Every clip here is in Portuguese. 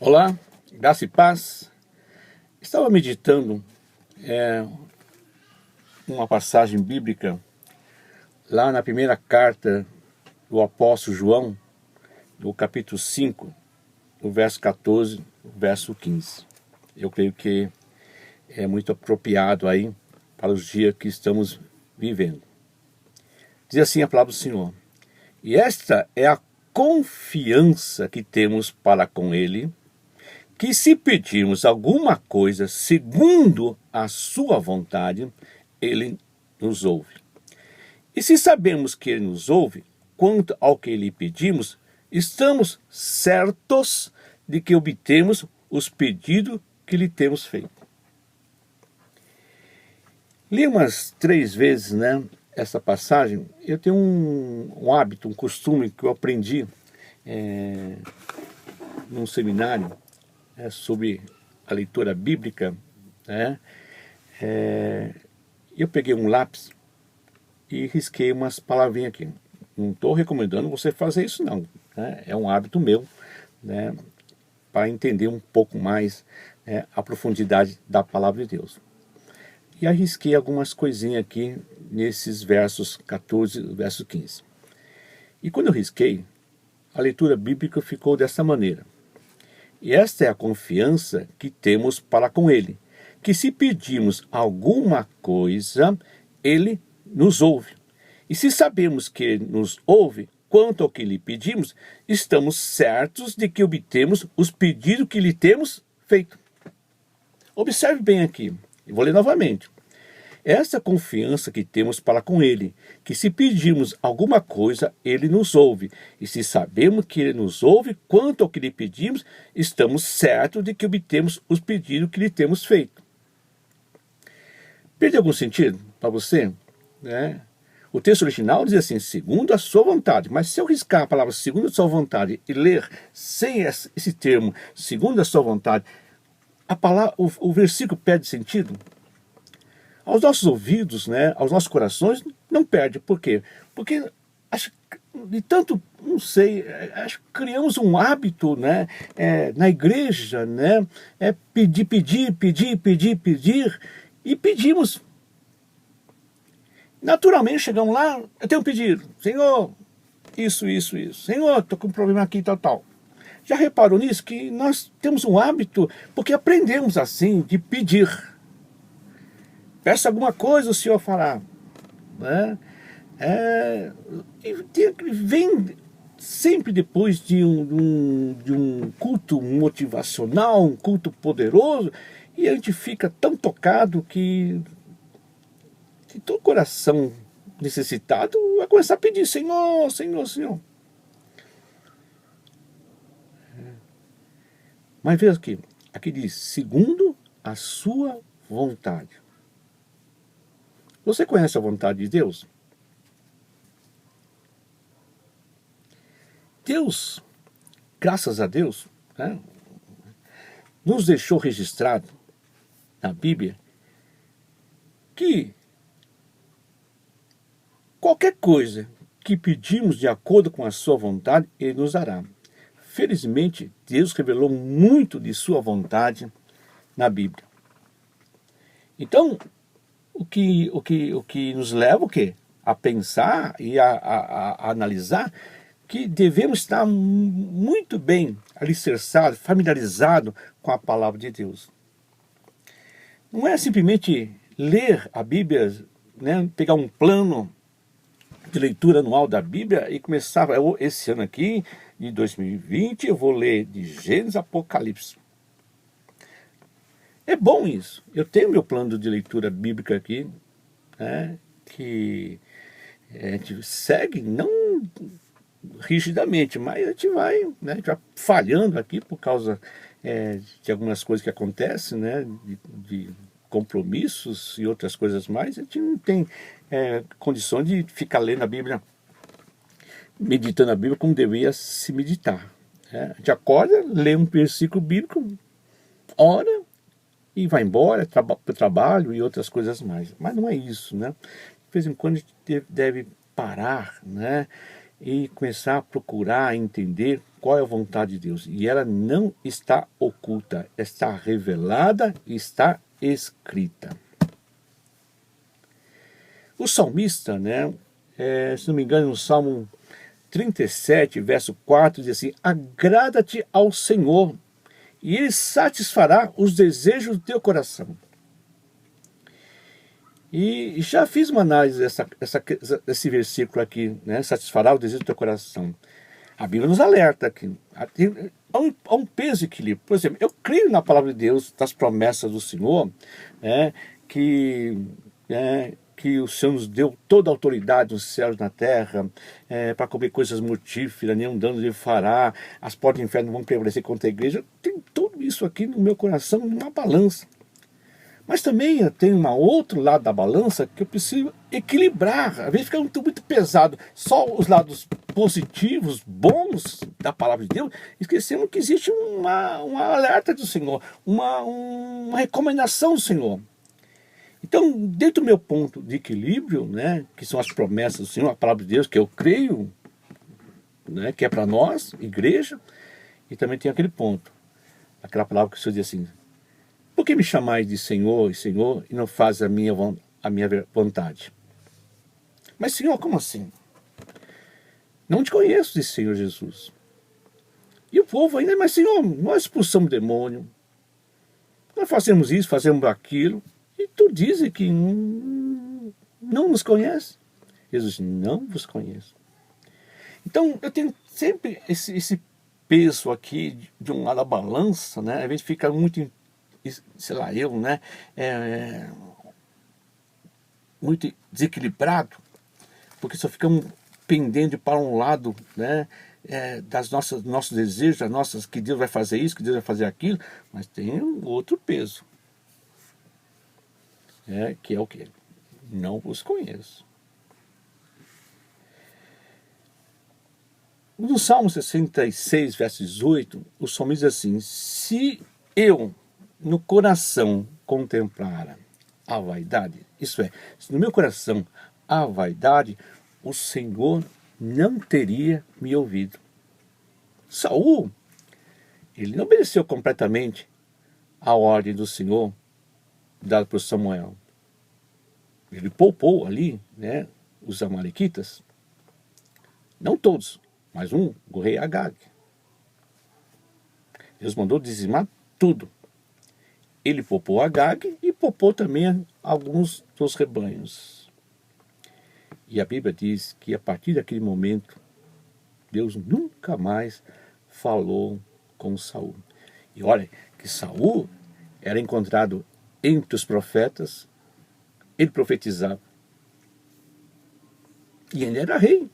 Olá, graça e paz. Estava meditando uma passagem bíblica lá na primeira carta do apóstolo João, no capítulo 5, no verso 14, no verso 15. Eu creio que é muito apropriado aí para os dias que estamos vivendo. Diz assim a palavra do Senhor: e esta é a confiança que temos para com Ele, que se pedirmos alguma coisa segundo a sua vontade, Ele nos ouve. E se sabemos que Ele nos ouve, quanto ao que lhe pedimos, estamos certos de que obtemos os pedidos que lhe temos feito. Li umas 3 vezes, essa passagem. Eu tenho um hábito, um costume que eu aprendi num seminário sobre a leitura bíblica. Eu peguei um lápis e risquei umas palavrinhas aqui. Não estou recomendando você fazer isso não, é um hábito meu, para entender um pouco mais a profundidade da palavra de Deus. E arrisquei algumas coisinhas aqui nesses versos 14, verso 15. E quando eu risquei, a leitura bíblica ficou dessa maneira: e esta é a confiança que temos para com Ele, que se pedirmos alguma coisa, Ele nos ouve. E se sabemos que Ele nos ouve, quanto ao que lhe pedimos, estamos certos de que obtemos os pedidos que lhe temos feito. Observe bem aqui, eu vou ler novamente. Essa confiança que temos para com Ele, que se pedirmos alguma coisa, Ele nos ouve. E se sabemos que Ele nos ouve, quanto ao que lhe pedimos, estamos certos de que obtemos os pedidos que lhe temos feito. Perdeu algum sentido para você? O texto original diz assim: segundo a sua vontade. Mas se eu riscar a palavra segundo a sua vontade e ler sem esse termo, segundo a sua vontade, o versículo perde sentido? Aos nossos ouvidos, aos nossos corações, não perde. Por quê? Porque acho de tanto, não sei, acho que criamos um hábito, na igreja, pedir, e pedimos. Naturalmente chegamos lá, eu tenho um pedido: Senhor, isso. Senhor, estou com um problema aqui, tal. Já reparou nisso? Que nós temos um hábito, porque aprendemos assim, de pedir. Peça alguma coisa, o Senhor fará. Vem sempre depois de um culto motivacional, um culto poderoso, e a gente fica tão tocado que todo coração necessitado vai começar a pedir: Senhor, Senhor. Mas veja aqui diz: segundo a sua vontade. Você conhece a vontade de Deus? Deus, graças a Deus, nos deixou registrado na Bíblia que qualquer coisa que pedimos de acordo com a sua vontade, Ele nos dará. Felizmente, Deus revelou muito de sua vontade na Bíblia. Então, o que nos leva a pensar e a analisar que devemos estar muito bem alicerçados, familiarizados com a palavra de Deus. Não é simplesmente ler a Bíblia, pegar um plano de leitura anual da Bíblia e começar, esse ano aqui, de 2020, eu vou ler de Gênesis a Apocalipse. É bom isso. Eu tenho meu plano de leitura bíblica aqui, que a gente segue, não rigidamente, mas a gente vai falhando aqui por causa de algumas coisas que acontecem, de compromissos e outras coisas mais. A gente não tem condição de ficar lendo a Bíblia, meditando a Bíblia como deveria se meditar. A gente acorda, lê um versículo bíblico, ora e vai embora para o trabalho e outras coisas mais. Mas não é isso, De vez em quando a gente deve parar, e começar a procurar entender qual é a vontade de Deus. E ela não está oculta, está revelada e está escrita. O salmista, né, se não me engano, no Salmo 37, verso 4, diz assim: agrada-te ao Senhor, e Ele satisfará os desejos do teu coração. E já fiz uma análise desse versículo aqui, né? Satisfará o desejo do teu coração. A Bíblia nos alerta aqui. Há um peso e equilíbrio. Por exemplo, eu creio na palavra de Deus, das promessas do Senhor, né? Que o Senhor nos deu toda a autoridade nos céus e na terra, para comer coisas mortíferas, nenhum dano lhe fará, as portas do inferno não vão prevalecer contra a igreja. Tem tudo isso aqui no meu coração, numa balança. Mas também eu tenho um outro lado da balança que eu preciso equilibrar. Às vezes fica muito pesado. Só os lados positivos, bons da palavra de Deus, esquecendo que existe uma alerta do Senhor, uma recomendação do Senhor. Então, dentro do meu ponto de equilíbrio, né, que são as promessas do Senhor, a palavra de Deus, que eu creio, né, que é para nós, igreja, e também tem aquele ponto, aquela palavra que o Senhor diz assim: por que me chamais de Senhor e Senhor e não faz a minha vontade? Mas Senhor, como assim? Não te conheço, disse Senhor Jesus. E o povo ainda: mas Senhor, nós expulsamos o demônio, nós fazemos isso, fazemos aquilo, e tu dizes que não nos conhece. Jesus: não vos conheço. Então eu tenho sempre esse peso aqui de um lado da balança, né? Às vezes fica muito, sei lá, né? Muito desequilibrado, porque só ficamos pendendo para um lado, né? Nossos desejos, que Deus vai fazer isso, que Deus vai fazer aquilo, mas tem um outro peso, que é o quê? Não vos conheço. No Salmo 66, verso 18, o salmista diz assim: se eu no coração contemplara a vaidade, isso é, se no meu coração há vaidade, o Senhor não teria me ouvido. Saul, ele não obedeceu completamente a ordem do Senhor dada por Samuel. Ele poupou ali, né, os amalequitas, não todos, mas o rei Agag. Deus mandou dizimar tudo. Ele poupou Agag e poupou também alguns dos rebanhos. E a Bíblia diz que a partir daquele momento, Deus nunca mais falou com Saul. E olha que Saul era encontrado entre os profetas, ele profetizava. E ele era rei.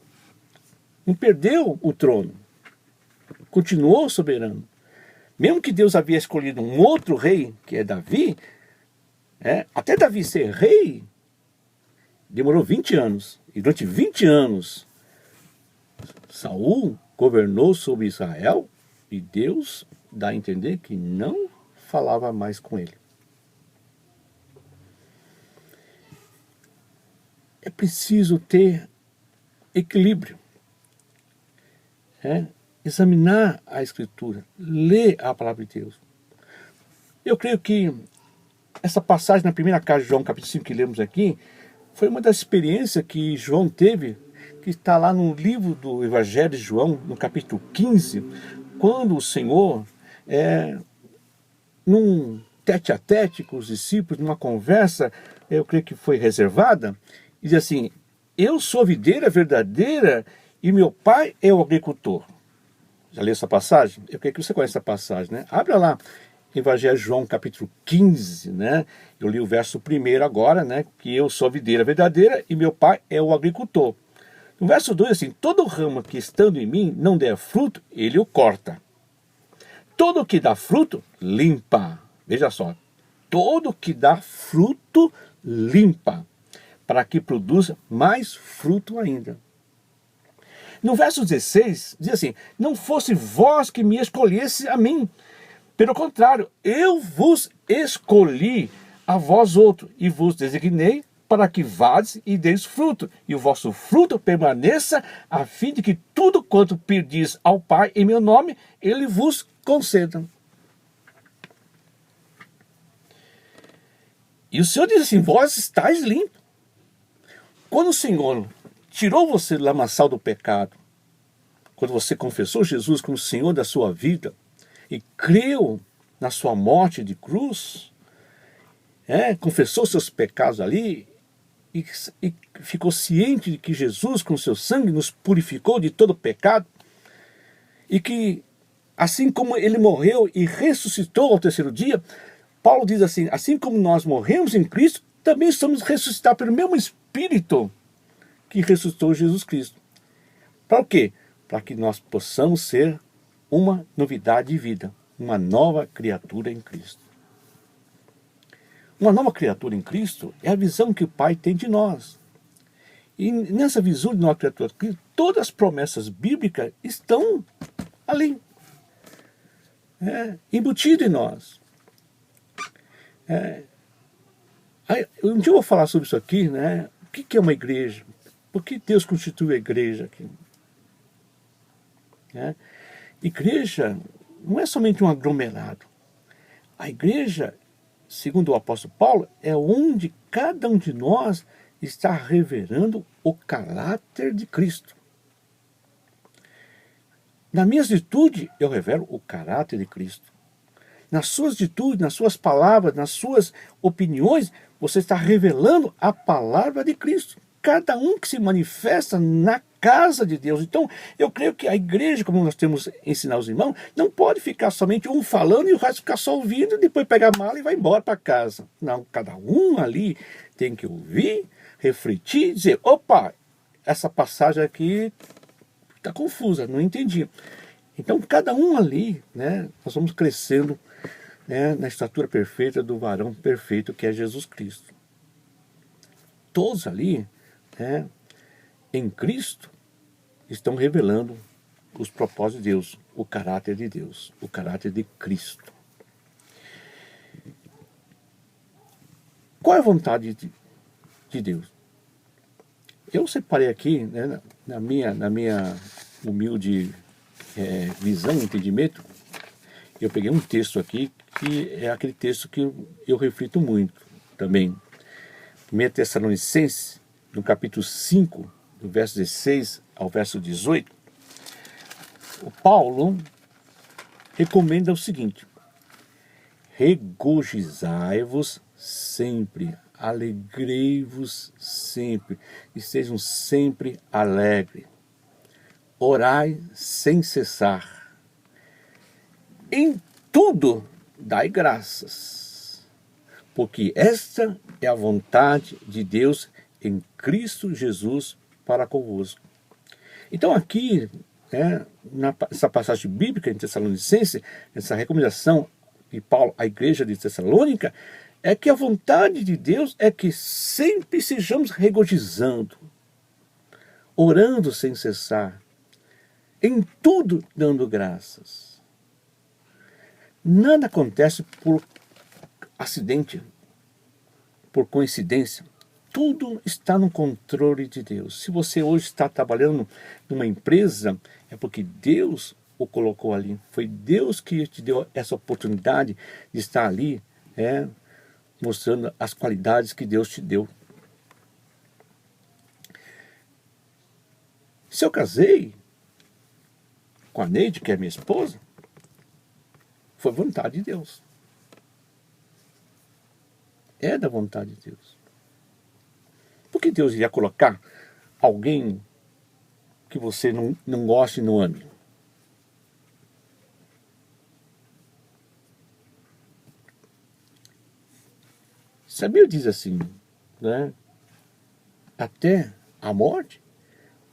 Não perdeu o trono. Continuou soberano. Mesmo que Deus havia escolhido um outro rei, que é Davi, até Davi ser rei, demorou 20 anos. E durante 20 anos, Saul governou sobre Israel e Deus dá a entender que não falava mais com ele. É preciso ter equilíbrio. Examinar a Escritura, ler a palavra de Deus. Eu creio que essa passagem na primeira carta de João, capítulo 5, que lemos aqui, foi uma das experiências que João teve, que está lá no livro do Evangelho de João, no capítulo 15, quando o Senhor, num tete-a-tete com os discípulos, numa conversa, eu creio que foi reservada, diz assim: eu sou a videira verdadeira e meu pai é o agricultor. Já leu essa passagem? Eu creio que você conhece essa passagem, né? Abra lá, Evangelho de João, capítulo 15, né? Eu li o verso 1 agora, né? Que eu sou a videira verdadeira e meu pai é o agricultor. No verso 2, assim: todo ramo que estando em mim não der fruto, ele o corta. Todo que dá fruto, limpa. Veja só, todo que dá fruto, limpa, para que produza mais fruto ainda. No verso 16, diz assim: não fosse vós que me escolhesse a mim, pelo contrário, eu vos escolhi a vós outro, e vos designei para que vades e deis fruto, e o vosso fruto permaneça, a fim de que tudo quanto pedis ao Pai em meu nome, Ele vos conceda. E o Senhor diz assim, vós estáis limpos. Quando o Senhor tirou você do lamaçal do pecado, quando você confessou Jesus como Senhor da sua vida, e creu na sua morte de cruz, confessou seus pecados ali, e ficou ciente de que Jesus, com seu sangue, nos purificou de todo pecado, e que, assim como ele morreu e ressuscitou ao terceiro dia, Paulo diz assim, assim como nós morremos em Cristo, também estamos ressuscitados pelo mesmo Espírito que ressuscitou Jesus Cristo. Para o quê? Para que nós possamos ser uma novidade de vida, uma nova criatura em Cristo. Uma nova criatura em Cristo é a visão que o Pai tem de nós. E nessa visão de nova criatura, todas as promessas bíblicas estão ali, embutido em nós. Um dia eu vou falar sobre isso aqui, né? O que é uma igreja? Por que Deus constitui a igreja aqui? Igreja não é somente um aglomerado. A igreja, segundo o apóstolo Paulo, é onde cada um de nós está revelando o caráter de Cristo. Na minha atitude, eu revelo o caráter de Cristo. Nas suas atitudes, nas suas palavras, nas suas opiniões, você está revelando a palavra de Cristo. Cada um que se manifesta na casa de Deus. Então, eu creio que a igreja, como nós temos ensinado os irmãos, não pode ficar somente um falando e o resto ficar só ouvindo, e depois pegar a mala e vai embora para casa. Não, cada um ali tem que ouvir, refletir, dizer, opa, essa passagem aqui está confusa, não entendi. Então, cada um ali, nós vamos crescendo na estatura perfeita do varão perfeito que é Jesus Cristo. Todos ali, em Cristo, estão revelando os propósitos de Deus, o caráter de Deus, o caráter de Cristo. Qual é a vontade de Deus? Eu separei aqui, na minha humilde visão, entendimento, eu peguei um texto aqui, que é aquele texto que eu reflito muito também. 1 Tessalonicenses, no capítulo 5, do verso 16 ao verso 18, o Paulo recomenda o seguinte: regozijai-vos sempre, alegrei-vos sempre, e sejam sempre alegres. Orai sem cessar. Em tudo dai graças, porque esta é a vontade de Deus em Cristo Jesus para convosco. Então aqui, nessa passagem bíblica em Tessalonicenses, essa recomendação de Paulo à igreja de Tessalônica, é que a vontade de Deus é que sempre sejamos regozijando, orando sem cessar, em tudo dando graças. Nada acontece por acidente, por coincidência. Tudo está no controle de Deus. Se você hoje está trabalhando numa empresa, é porque Deus o colocou ali. Foi Deus que te deu essa oportunidade de estar ali, mostrando as qualidades que Deus te deu. Se eu casei com a Neide, que é minha esposa, foi vontade de Deus. É da vontade de Deus. Por que Deus iria colocar alguém que você não goste e não ame? A Bíblia diz assim, até a morte.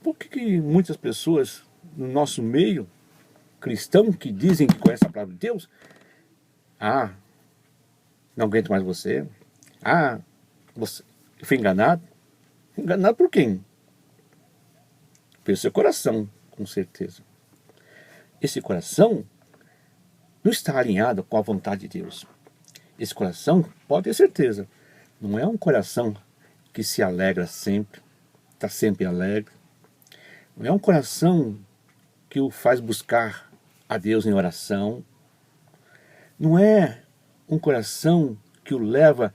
Por que muitas pessoas no nosso meio cristão que dizem que conhecem a palavra de Deus, não aguento mais você, você foi enganado? Enganado por quem? Pelo seu coração, com certeza. Esse coração não está alinhado com a vontade de Deus. Esse coração, pode ter certeza, não é um coração que se alegra sempre, está sempre alegre. É um coração que o faz buscar a Deus em oração. Não é um coração que o leva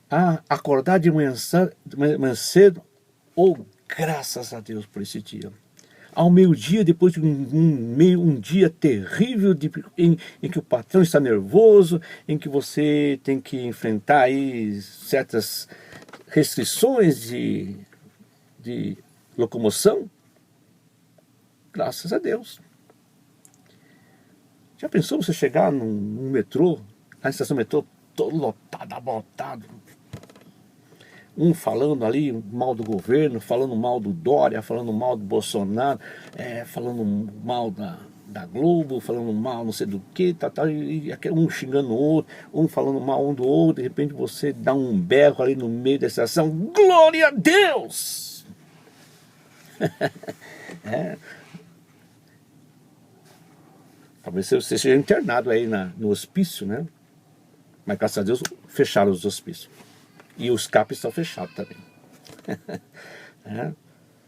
a acordar de manhã cedo, ou graças a Deus por esse dia. Ao meio-dia, depois de um dia terrível em que o patrão está nervoso, em que você tem que enfrentar aí certas restrições de locomoção, graças a Deus. Já pensou você chegar num metrô, na estação metrô, todo lotado, abarrotado, um falando ali mal do governo, falando mal do Dória, falando mal do Bolsonaro, falando mal da Globo, falando mal não sei do que, e um xingando o outro, um falando mal um do outro, de repente você dá um berro ali no meio da estação, glória a Deus! Talvez você seja internado aí no hospício, né? Mas graças a Deus fecharam os hospícios. E os CAPs estão fechados também.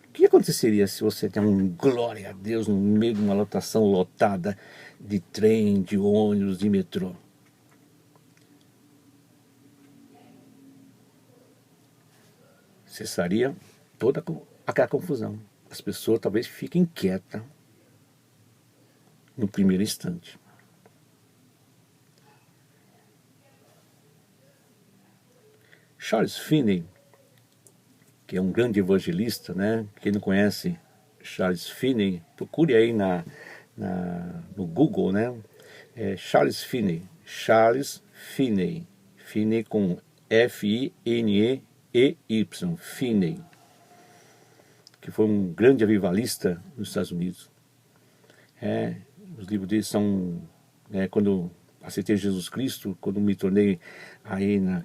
O que aconteceria se você tem um glória a Deus no meio de uma lotação lotada de trem, de ônibus, de metrô? Cessaria toda aquela confusão. As pessoas talvez fiquem quietas no primeiro instante. Charles Finney, que é um grande evangelista, né? Quem não conhece Charles Finney, procure aí no Google, né? Charles Finney, Finney com Fineey, Finney, que foi um grande avivalista nos Estados Unidos. Os livros dele são, quando aceitei Jesus Cristo, quando me tornei aí na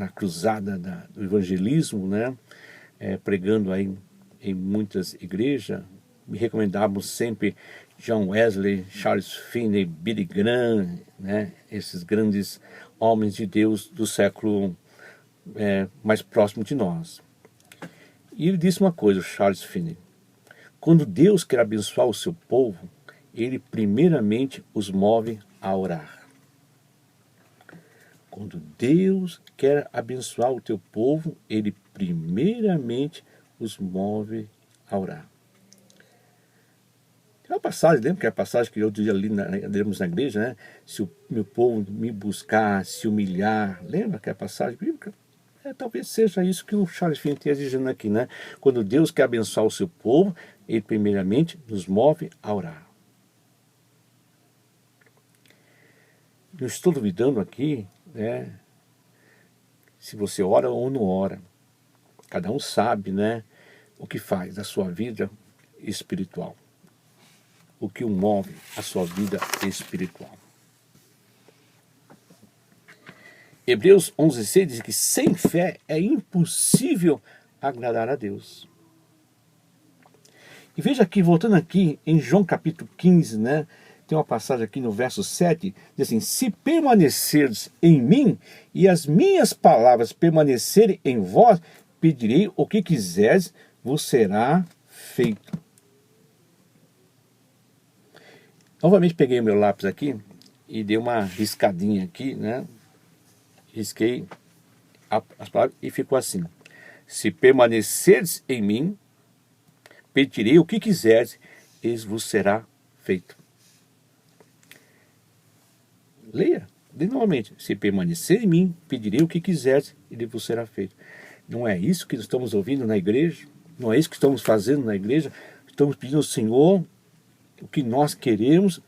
cruzada do evangelismo, né? Pregando aí em muitas igrejas, me recomendavam sempre John Wesley, Charles Finney, Billy Graham, né? Esses grandes homens de Deus do século mais próximo de nós. E ele disse uma coisa, o Charles Finney: quando Deus quer abençoar o seu povo, ele primeiramente os move a orar. Quando Deus quer abençoar o teu povo, ele primeiramente os move a orar. Tem uma passagem, lembra que é a passagem que outro dia lemos na igreja, né? Se o meu povo me buscar, se humilhar, lembra que é a passagem bíblica? Talvez seja isso que o Charles Finney está dizendo aqui, né? Quando Deus quer abençoar o seu povo, ele primeiramente nos move a orar. Não estou duvidando aqui, né? Se você ora ou não ora. Cada um sabe, né, o que faz da sua vida espiritual. O que o move a sua vida espiritual. Hebreus 11:6 diz que sem fé é impossível agradar a Deus. E veja aqui, voltando aqui em João capítulo 15, né? Tem uma passagem aqui no verso 7, diz assim: se permanecerdes em mim e as minhas palavras permanecerem em vós, pedirei o que quiseres, vos será feito. Novamente peguei o meu lápis aqui e dei uma riscadinha aqui, né? Risquei as palavras e ficou assim: se permanecerdes em mim, pedirei o que quiseres, e vos será feito. Leia novamente: se permanecer em mim, pedirei o que quiseres, e ele vos será feito. Não é isso que estamos ouvindo na igreja? Não é isso que estamos fazendo na igreja? Estamos pedindo ao Senhor o que nós queremos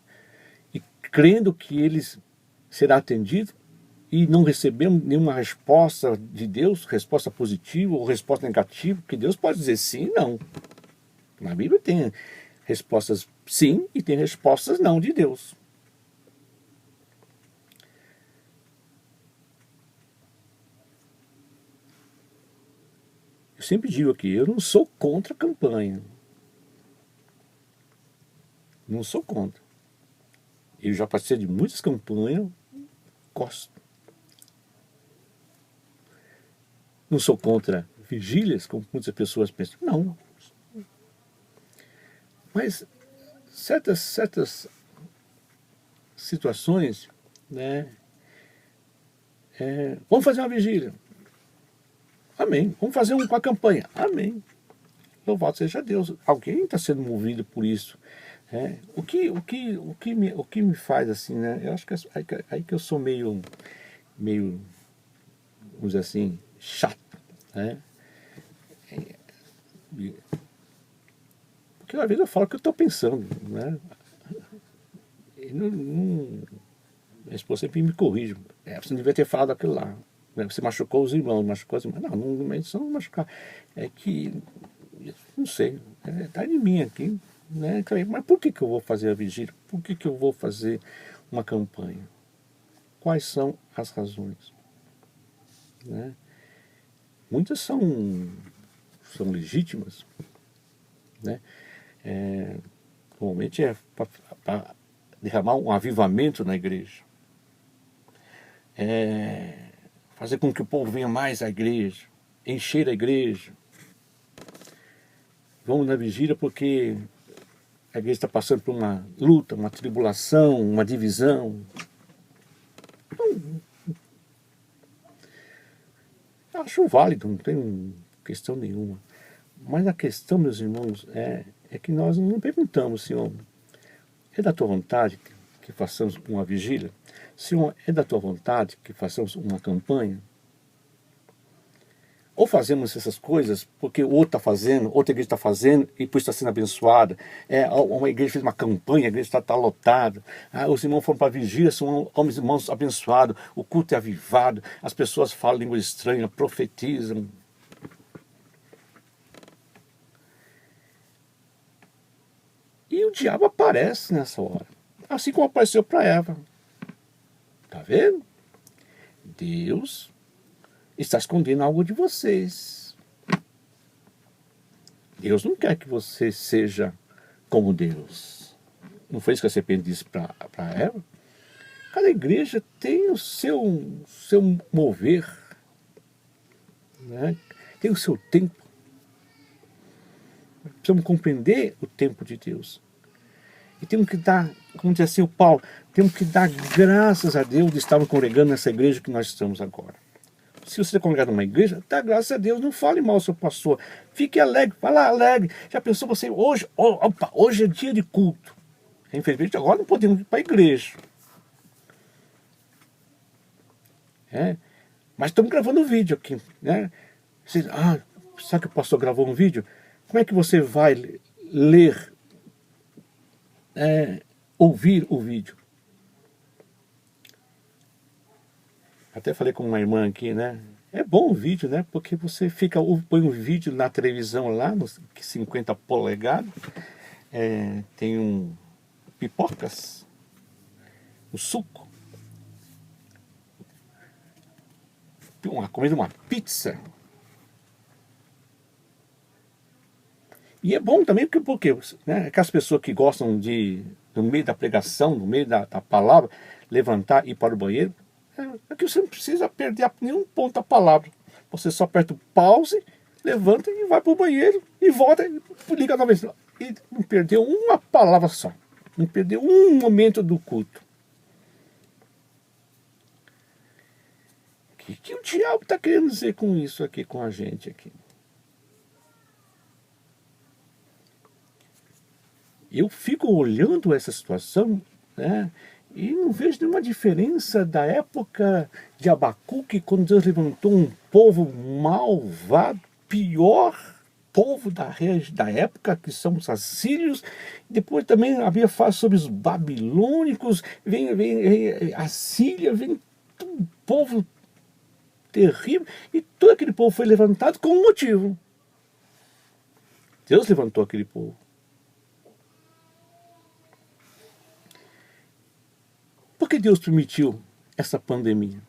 e crendo que Ele será atendido, e não recebemos nenhuma resposta de Deus, resposta positiva ou resposta negativa, porque Deus pode dizer sim e não. Na Bíblia tem respostas sim e tem respostas não de Deus. Eu sempre digo aqui, eu não sou contra a campanha. Não sou contra. Eu já participei de muitas campanhas, gosto. Não sou contra vigílias, como muitas pessoas pensam. Não. Mas certas situações, né? Vamos fazer uma vigília. Amém. Vamos fazer uma campanha. Amém. Louvado seja Deus. Alguém está sendo movido por isso. O que me faz assim, né? Eu acho que aí que eu sou meio, vamos dizer assim, chato, né? Porque às vezes eu falo o que eu estou pensando, né? E minha esposa sempre me corrige. Você não devia ter falado aquilo lá. Você machucou os irmãos, machucou as irmãs. Não é só machucar. É que, não sei, está em mim aqui. Né? Mas por que eu vou fazer a vigília? Por que eu vou fazer uma campanha? Quais são as razões? Né? Muitas são legítimas. Né? Normalmente é para derramar um avivamento na igreja. Fazer com que o povo venha mais à igreja, encher a igreja. Vamos na vigília porque a igreja está passando por uma luta, uma tribulação, uma divisão. Eu acho válido, não tem questão nenhuma. Mas a questão, meus irmãos, é que nós não perguntamos, Senhor, é da tua vontade que façamos uma vigília? Senhor, é da tua vontade que façamos uma campanha? Ou fazemos essas coisas porque o outro está fazendo, outra igreja está fazendo e por isso está sendo abençoada. Uma igreja fez uma campanha, a igreja está lotada. Os irmãos foram para a vigília, são homens e irmãos abençoados, o culto é avivado, as pessoas falam língua estranha, profetizam. E o diabo aparece nessa hora, assim como apareceu para Eva. Está vendo? Deus está escondendo algo de vocês. Deus não quer que você seja como Deus. Não foi isso que a serpente disse para Eva? Cada igreja tem o seu mover, né? Tem o seu tempo. Precisamos compreender o tempo de Deus. E temos que dar, como diz assim o Paulo, temos que dar graças a Deus de estarmos congregando nessa igreja que nós estamos agora. Se você é congregado numa igreja, dá graças a Deus, não fale mal ao seu pastor. Fique alegre, vá lá alegre. Já pensou você, hoje é dia de culto. Infelizmente agora não podemos ir para a igreja. Mas estamos gravando um vídeo aqui. Né? Sabe que o pastor gravou um vídeo? Como é que você vai ler, ouvir o vídeo? Até falei com uma irmã aqui, né? É bom o vídeo, né? Porque você põe um vídeo na televisão lá, nos 50 polegadas, tem pipocas, um suco, comendo uma pizza. E é bom também porque né, aquelas pessoas que gostam no meio da pregação, no meio da palavra, levantar e ir para o banheiro, é que você não precisa perder nenhum ponto da palavra. Você só aperta o pause, levanta e vai para o banheiro e volta e liga novamente. E não perdeu uma palavra só. Não perdeu um momento do culto. O que o diabo está querendo dizer com isso aqui, com a gente aqui? Eu fico olhando essa situação, né? E não vejo nenhuma diferença da época de Abacuque, quando Deus levantou um povo malvado, pior povo da época, que são os assírios. Depois também havia fala sobre os babilônicos, vem a Síria, vem um povo terrível, e todo aquele povo foi levantado com um motivo. Deus levantou aquele povo. Por que Deus permitiu essa pandemia?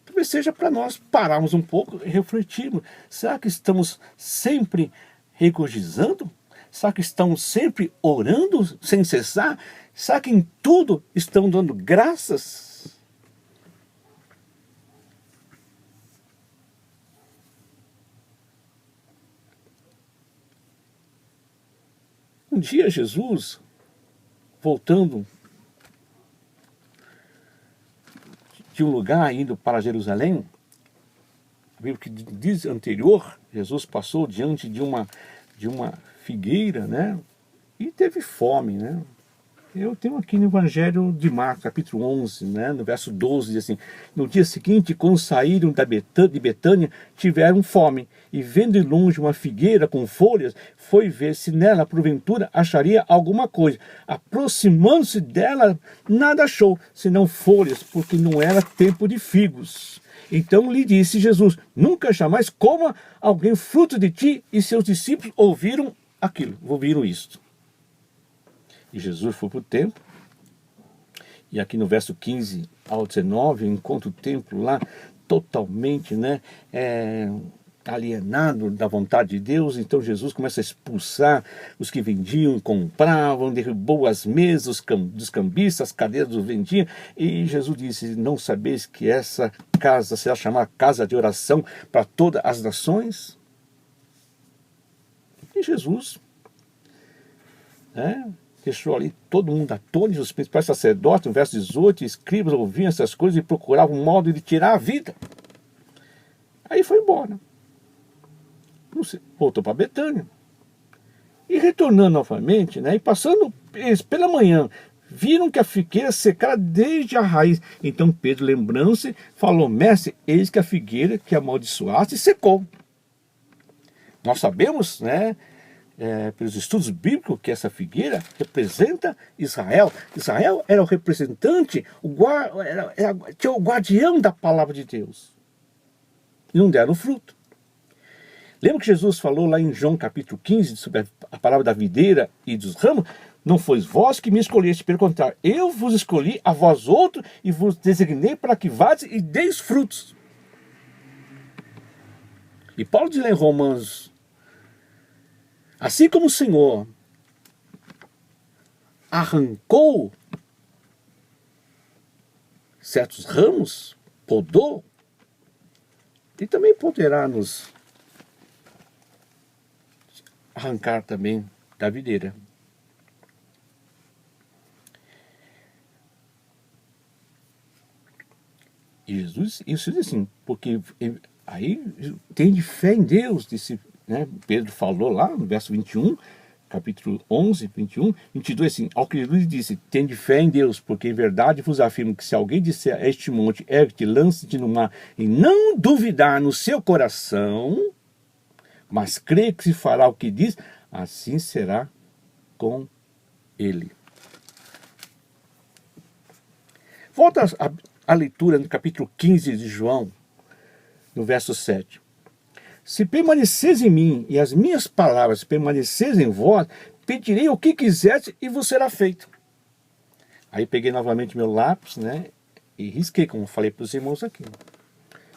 Talvez seja para nós pararmos um pouco e refletirmos. Será que estamos sempre regozijando? Será que estamos sempre orando sem cessar? Será que em tudo estamos dando graças? Um dia Jesus, voltando de um lugar, indo para Jerusalém, a Bíblia que diz anterior, Jesus passou diante de uma figueira, né? E teve fome, né? Eu tenho aqui no Evangelho de Marcos, capítulo 11, né, no verso 12, diz assim: no dia seguinte, quando saíram de Betânia, tiveram fome, e vendo de longe uma figueira com folhas, foi ver se nela, porventura, acharia alguma coisa. Aproximando-se dela, nada achou, senão folhas, porque não era tempo de figos. Então lhe disse Jesus: nunca jamais coma alguém fruto de ti. E seus discípulos ouviram isto. E Jesus foi para o templo, e aqui no verso 15 ao 19, encontra o templo lá totalmente, né, alienado da vontade de Deus. Então Jesus começa a expulsar os que vendiam, compravam, derrubou as mesas dos cambistas, as cadeiras dos vendiam, e Jesus disse: não sabeis que essa casa será chamada casa de oração para todas as nações? E Jesus, deixou ali todo mundo atônito, os principais sacerdotes, no verso 18, escribas ouviam essas coisas e procuravam um modo de tirar a vida. Aí foi embora. Voltou para Betânia. E retornando novamente, né, e passando pela manhã, viram que a figueira secara desde a raiz. Então Pedro, lembrando-se, falou: mestre, eis que a figueira que amaldiçoaste secou. Nós sabemos, né, pelos estudos bíblicos, que essa figueira representa Israel. Israel era o representante, tinha o guardião da palavra de Deus. E não deram fruto. Lembra que Jesus falou lá em João capítulo 15, sobre a palavra da videira e dos ramos? Não fois vós que me escolheste, pelo contrário, eu vos escolhi a vós outro e vos designei para que vades e deis frutos. E Paulo diz lá em Romanos: assim como o Senhor arrancou certos ramos, podou, Ele também poderá nos arrancar também da videira. E Jesus, isso diz assim, porque aí tem de fé em Deus, disse, né? Pedro falou lá no verso 21, capítulo 11, 21, 22, assim: ao que Jesus disse: tem de fé em Deus, porque em verdade vos afirmo que se alguém disser a este monte, ergue-te, lance-te no mar, e não duvidar no seu coração, mas crê que se fará o que diz, assim será com ele. Volta a leitura no capítulo 15 de João, no verso 7. Se permaneceres em mim e as minhas palavras permaneceres em vós, pedirei o que quiseres e vos será feito. Aí peguei novamente meu lápis, né, e risquei, como falei para os irmãos aqui.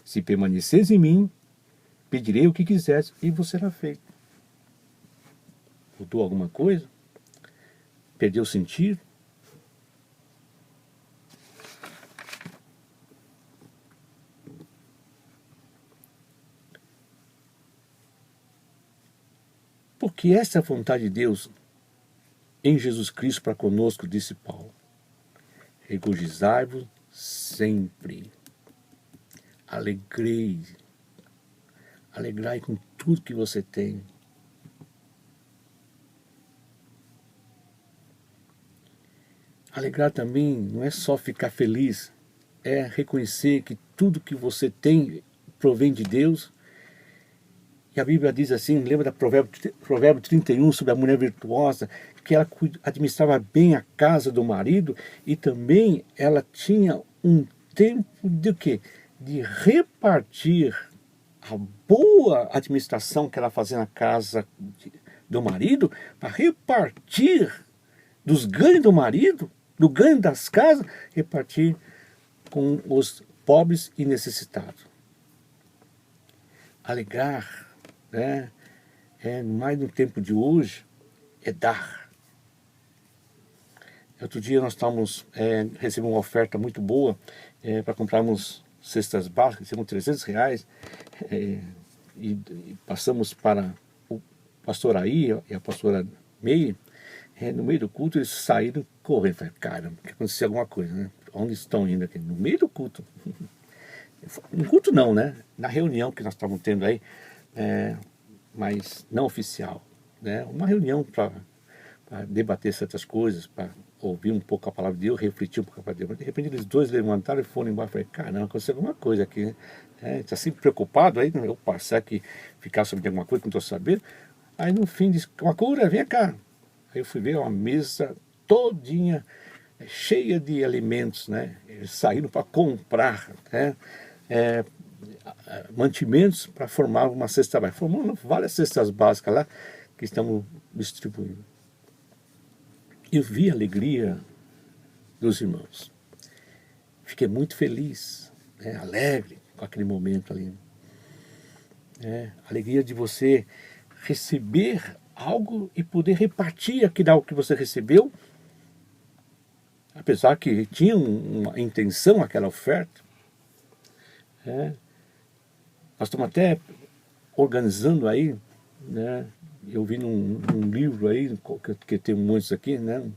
Se permaneceres em mim, pedirei o que quiseres e vos será feito. Mudou alguma coisa? Perdeu o sentido? Porque essa é a vontade de Deus em Jesus Cristo para conosco, disse Paulo. Regozijai-vos sempre. Alegrai com tudo que você tem. Alegrar também não é só ficar feliz, é reconhecer que tudo que você tem provém de Deus. E a Bíblia diz assim, lembra da Provérbio 31, sobre a mulher virtuosa, que ela administrava bem a casa do marido e também ela tinha um tempo de quê? De repartir a boa administração que ela fazia na casa do marido, para repartir dos ganhos do marido, do ganho das casas, repartir com os pobres e necessitados. Alegrar, né? Mais no tempo de hoje, é dar. Outro dia nós recebemos uma oferta muito boa para comprarmos cestas básicas, recebemos R$300, e passamos para o pastor Aí e a pastora Meire, No meio do culto eles saíram correndo. Falei, caramba, que aconteceu alguma coisa, né? Onde estão indo aqui? No meio do culto. No culto não, né? Na reunião que nós estávamos tendo aí, mas não oficial, né? Uma reunião para debater certas coisas, para ouvir um pouco a palavra de Deus, refletir um pouco a palavra de Deus. Mas de repente eles dois levantaram e foram embora. Falei, caramba, aconteceu alguma coisa aqui, né? Está sempre preocupado aí, eu passar aqui, ficar sabendo de alguma coisa que não estou sabendo. Aí no fim disse, uma cura, vem cá. Aí eu fui ver uma mesa todinha cheia de alimentos, né? Eles saíram para comprar, né? Mantimentos para formar uma cesta básica. Formando várias cestas básicas lá que estamos distribuindo. Eu vi a alegria dos irmãos. Fiquei muito feliz, né? Alegre com aquele momento ali. A alegria de você receber algo e poder repartir aquilo que você recebeu, apesar que tinha uma intenção aquela oferta. Nós estamos até organizando aí, né? Eu vi num livro aí, que tem muitos aqui, né?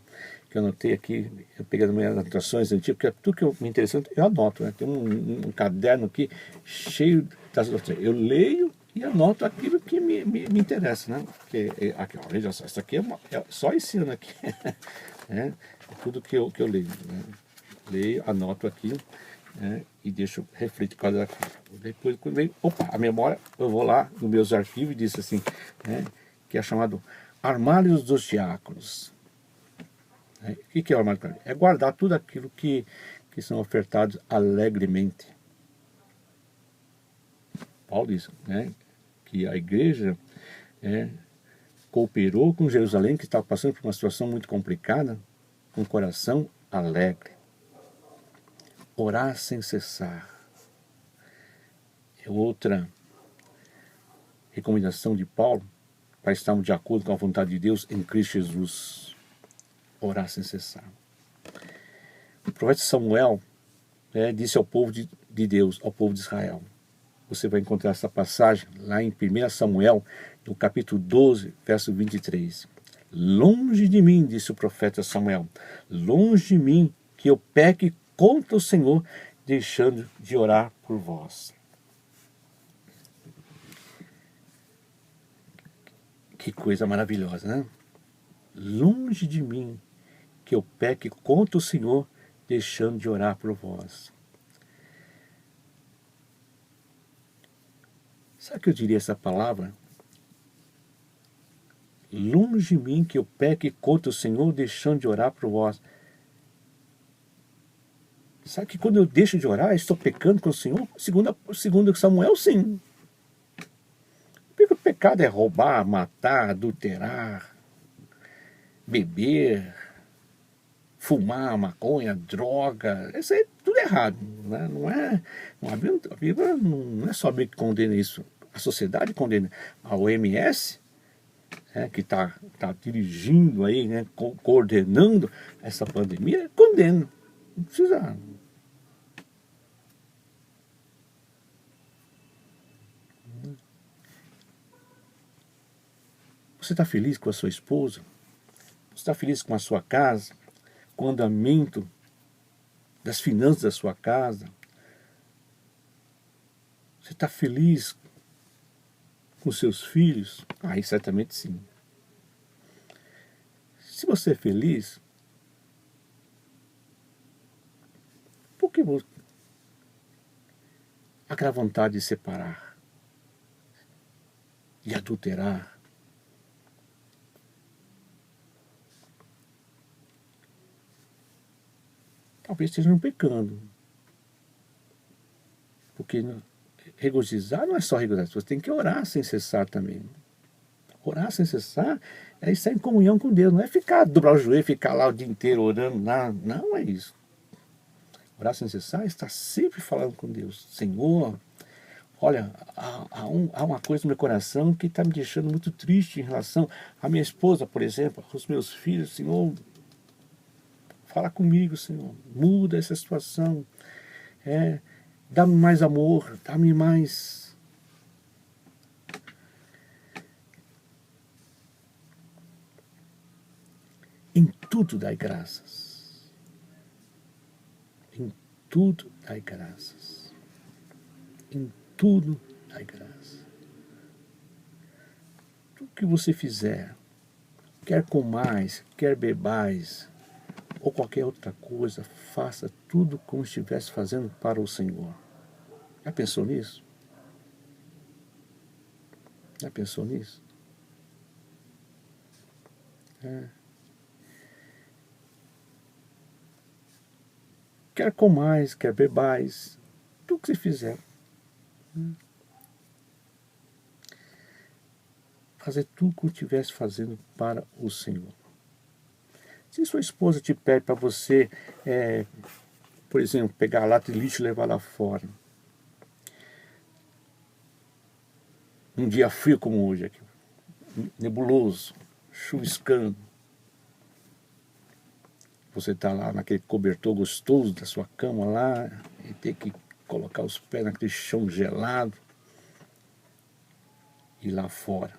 Que eu anotei aqui, eu peguei as minhas anotações antigas, porque tudo que eu me interessa, eu anoto, né? Tem um caderno aqui cheio das anotações. Eu leio e anoto aquilo que me interessa, né? Porque aqui, ó, veja só, isso aqui é só ensino aqui, né? Tudo que eu leio, né? Leio, anoto aqui, né? E deixo refletir cada coisa. Depois, quando vem, a memória, eu vou lá nos meus arquivos e disse assim, né? Que é chamado Armários dos Diáconos. O que é o armário? É guardar tudo aquilo que são ofertados alegremente. Paulo diz, né, que a igreja cooperou com Jerusalém, que estava passando por uma situação muito complicada, com o coração alegre. Orar sem cessar. É outra recomendação de Paulo, para estarmos de acordo com a vontade de Deus em Cristo Jesus. Orar sem cessar. O profeta Samuel disse ao povo de Deus, ao povo de Israel. Você vai encontrar essa passagem lá em 1 Samuel, no capítulo 12, verso 23. Longe de mim, disse o profeta Samuel, longe de mim que eu peque contra o Senhor, deixando de orar por vós. Que coisa maravilhosa, né? Longe de mim que eu peque contra o Senhor, deixando de orar por vós. Sabe o que eu diria essa palavra? Longe de mim que eu peque contra o Senhor, deixando de orar por vós. Sabe que quando eu deixo de orar, eu estou pecando com o Senhor? Segundo Samuel, sim. Porque o pecado é roubar, matar, adulterar, beber, fumar, maconha, droga. Isso aí é tudo errado. Né? A Bíblia não é só a Bíblia que condena isso. A sociedade condena. A OMS, que está dirigindo aí, né, coordenando essa pandemia, condena. Não precisa. Você está feliz com a sua esposa? Você está feliz com a sua casa? Com o andamento das finanças da sua casa? Você está feliz com seus filhos? Aí certamente sim. Se você é feliz, por que aquela vontade de separar, de adulterar? Talvez estejam pecando. Porque regozijar não é só regozijar, você tem que orar sem cessar também. Orar sem cessar é estar em comunhão com Deus, não é dobrar o joelho, ficar lá o dia inteiro orando, não é isso. Orar sem cessar é estar sempre falando com Deus. Senhor, olha, há uma coisa no meu coração que está me deixando muito triste em relação à minha esposa, por exemplo, aos meus filhos. Senhor, fala comigo, Senhor, muda essa situação, dá-me mais amor, dá-me mais... tudo dai graças. Em tudo dai graças. Em tudo dai graças. Tudo que você fizer, quer comais, quer bebais, ou qualquer outra coisa, faça tudo como estivesse fazendo para o Senhor. Já pensou nisso? Já pensou nisso? Quer comais, quer bebais, tudo que você fizer. Fazer tudo como estivesse fazendo para o Senhor. Se sua esposa te pede para você, por exemplo, pegar a lata de lixo e levar lá fora, um dia frio como hoje aqui, nebuloso, chuviscando, você está lá naquele cobertor gostoso da sua cama lá, e tem que colocar os pés naquele chão gelado, e lá fora,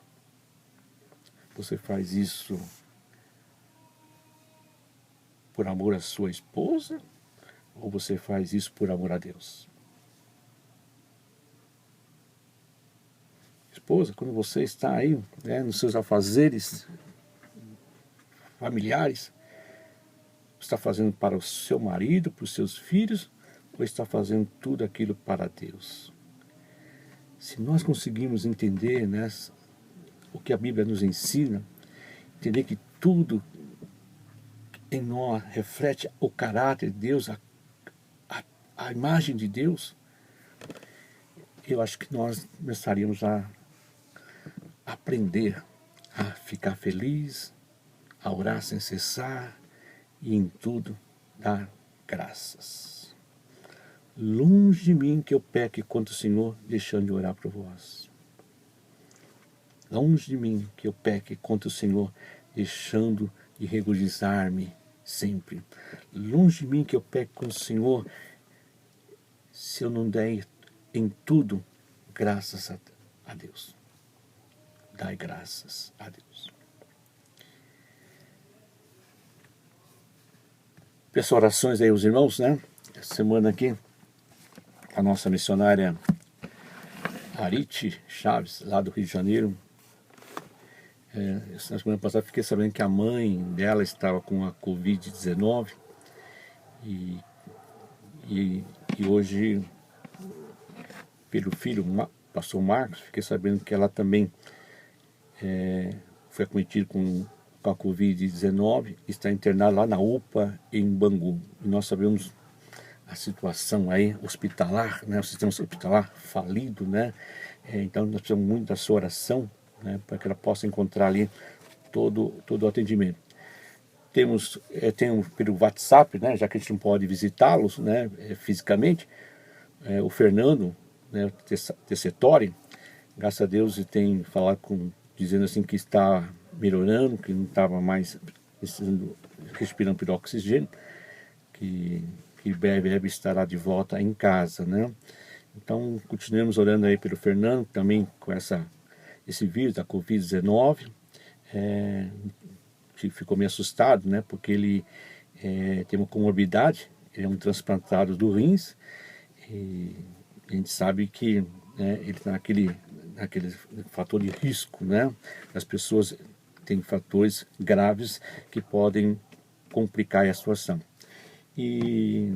você faz isso por amor à sua esposa, ou você faz isso por amor a Deus? Esposa, quando você está aí, nos seus afazeres familiares, está fazendo para o seu marido, para os seus filhos, ou está fazendo tudo aquilo para Deus? Se nós conseguirmos entender, o que a Bíblia nos ensina, entender que tudo em nós reflete o caráter de Deus, a imagem de Deus, eu acho que nós começaríamos a aprender a ficar feliz, a orar sem cessar e em tudo dar graças. Longe de mim que eu peque contra o Senhor, deixando de orar por vós. Longe de mim que eu peque contra o Senhor, deixando de regozijar-me sempre. Longe de mim que eu peque contra o Senhor, se eu não der em tudo graças a Deus. Dai graças a Deus. Peço orações aí aos irmãos, Essa semana aqui, a nossa missionária Arite Chaves, lá do Rio de Janeiro, na semana passada fiquei sabendo que a mãe dela estava com a Covid-19 e hoje, pelo filho, pastor Marcos, fiquei sabendo que ela também foi acometida com a Covid-19, está internada lá na UPA em Bangu. E nós sabemos a situação aí hospitalar, o sistema hospitalar falido, então nós precisamos muito da sua oração, para que ela possa encontrar ali todo o atendimento. Tem pelo WhatsApp, já que a gente não pode visitá-los, fisicamente, o Fernando, Tessetori, graças a Deus, ele tem falado dizendo assim que está melhorando, que não estava mais respirando pelo oxigênio, que breve estará de volta em casa, Então, continuemos orando aí pelo Fernando, também com esse vírus da Covid-19, que ficou meio assustado, porque ele tem uma comorbidade, ele é um transplantado do rins, e a gente sabe que ele está naquele fator de risco, As pessoas têm fatores graves que podem complicar a situação. E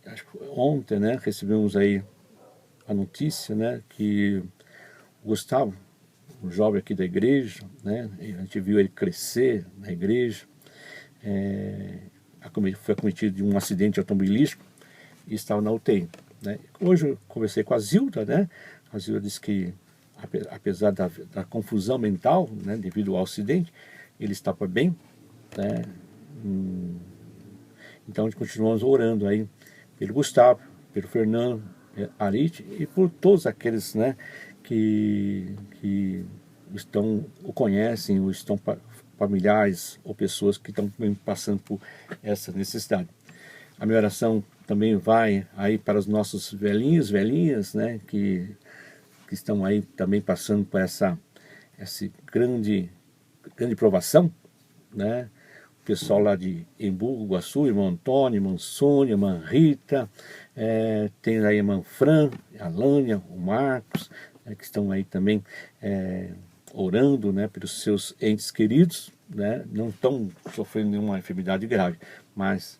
acho que ontem, recebemos aí a notícia, que o Gustavo, um jovem aqui da igreja, a gente viu ele crescer na igreja, foi acometido de um acidente automobilístico e estava na UTI. Hoje eu conversei com a Zilda, A Zilda disse que, apesar da confusão mental, devido ao acidente, ele estava bem, Então, continuamos orando aí pelo Gustavo, pelo Fernando, Arite e por todos aqueles, que o conhecem, ou estão familiares ou pessoas que estão passando por essa necessidade. A minha oração também vai aí para os nossos velhinhas, que estão aí também passando por essa grande provação, pessoal lá de Embu, Iguaçu, irmão Antônio, irmã Sônia, irmã Rita, tem aí a irmã Fran, a Lânia, o Marcos, que estão aí também orando, né, pelos seus entes queridos, né, não estão sofrendo nenhuma enfermidade grave, mas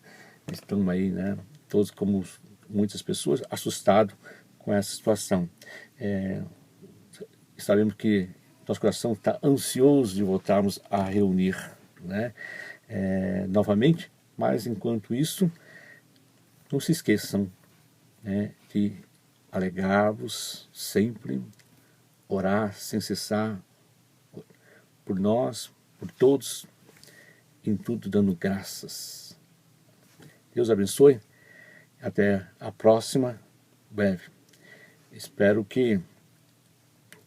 estão aí, né, todos como muitas pessoas, assustados com essa situação. Sabemos que nosso coração está ansioso de voltarmos a reunir, né, novamente, mas enquanto isso, não se esqueçam, né, de alegrar-vos sempre, orar sem cessar por nós, por todos, em tudo dando graças. Deus abençoe, até a próxima, breve. Espero que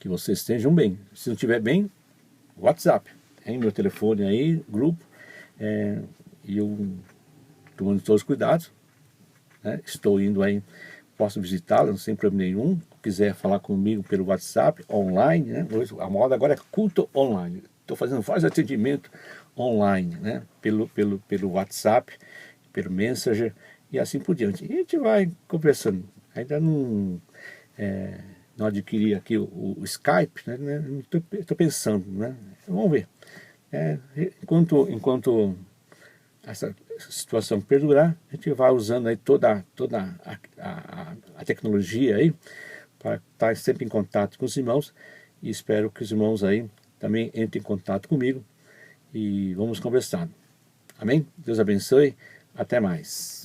vocês estejam bem. Se não estiver bem, WhatsApp, meu telefone aí, grupo, e eu tomando todos os cuidados, né? Estou indo aí, posso visitá-la sem problema nenhum. Quiser falar comigo pelo WhatsApp, online, né? Hoje, a moda agora é culto online. Estou fazendo vários atendimentos online, né? Pelo WhatsApp, pelo Messenger e assim por diante. E a gente vai conversando. Ainda não adquiri aqui o Skype, né? Estou pensando, né? Vamos ver. Enquanto essa situação perdurar, a gente vai usando aí toda a tecnologia aí para estar sempre em contato com os irmãos, e espero que os irmãos aí também entrem em contato comigo e vamos conversar. Amém? Deus abençoe. Até mais.